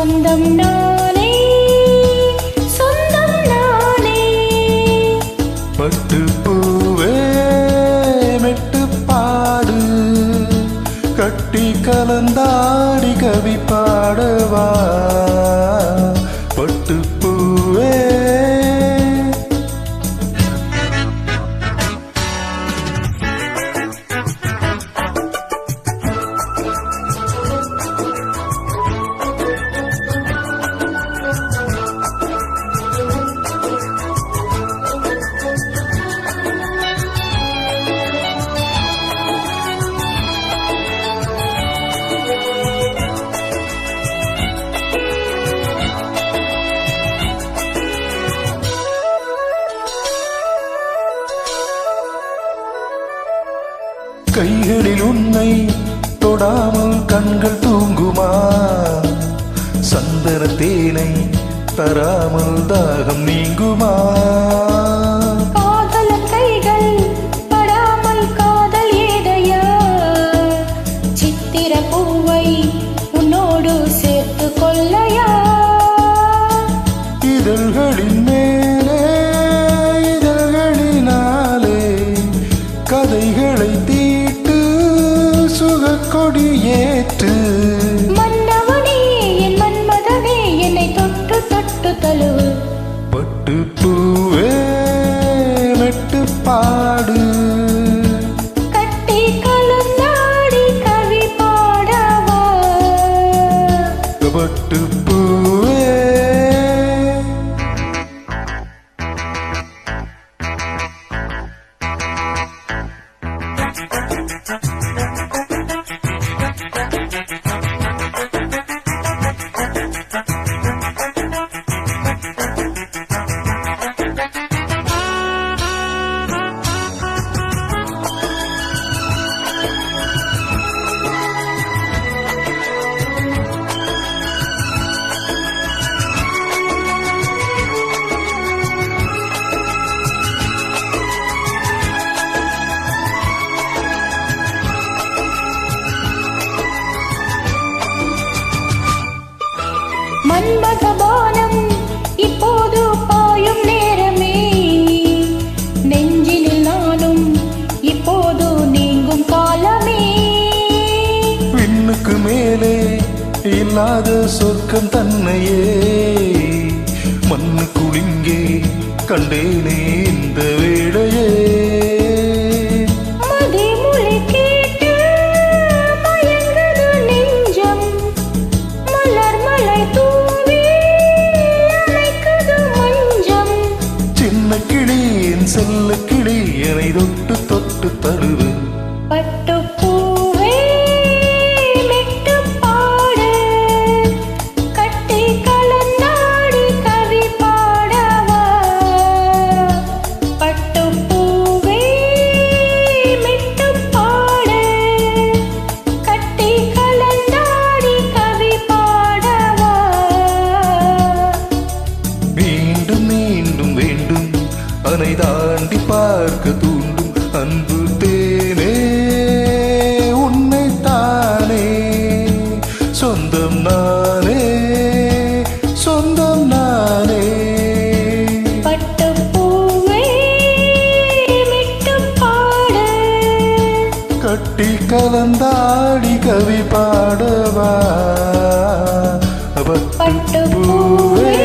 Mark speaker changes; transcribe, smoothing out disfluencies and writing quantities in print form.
Speaker 1: சொந்தம் நானே, சொந்தம் நானே.
Speaker 2: பட்டு பூவே மெட்டு பாடு, கட்டி கலந்தாடி கவி பாடவா. பட்டு பூவே கைகளில் உன்னை தொடாமல் கண்கள் தூங்குமா, சந்தன தேனை தராமல் தாகம் நீங்குமா.
Speaker 1: காதல கைகள் படாமல் காதல் ஏதையா, சித்திர பூவை உன்னோடு சேர்த்து கொள்ளையா.
Speaker 2: இதழ்களின் மேலே இதழ்களினாலே கதைகளை தீட்டு சுகக்கொடி ஏற்று.
Speaker 1: மன்னவனே என் மன்மதனே என்னை தொட்டு தொட்டு தழுவு.
Speaker 2: பட்டு பூவே மெட்டு பாடு,
Speaker 1: கட்டி கலந்தாடி கவி பாடவா.
Speaker 2: பட்டு பூவே
Speaker 1: மன்மதபானம் இப்போது பாயும் நேரமே, நெஞ்சில் நானும் இப்போது நீங்கும் காலமே.
Speaker 2: விண்ணுக்கு மேலே இல்லாத சொர்க்கம் தன்னையே மண்ணுக்குளிங்கே கண்டேனே இந்த வேளையே.
Speaker 1: மதிமொழி கேட்டு மயங்குது நெஞ்சம், மலர் மலை தூவி அணைக்குது மஞ்சம்.
Speaker 2: சின்ன கிளி என் செல்ல கிளி என்னை தொட்டு தொட்டு தழுவு.
Speaker 1: பட்டு பூவே மெட்டு பாடு, கட்டி கலந்தாடி கவி பாடவா. பட்டு பூவே மெட்டு பாடு, கட்டி கலந்தாடி கவி பாடவா.
Speaker 2: மீண்டும் மீண்டும் வேண்டும் அனை தாண்டி பார்க்க தூண்டும் அன்பு தேனே உன்னை தானே. சொந்தம் நானே, சொந்தம் நானே.
Speaker 1: பட்டு பூவே மெட்டு பாடு,
Speaker 2: கட்டி கலந்தாடி கவி பாடவா.
Speaker 1: பட்டு பூவே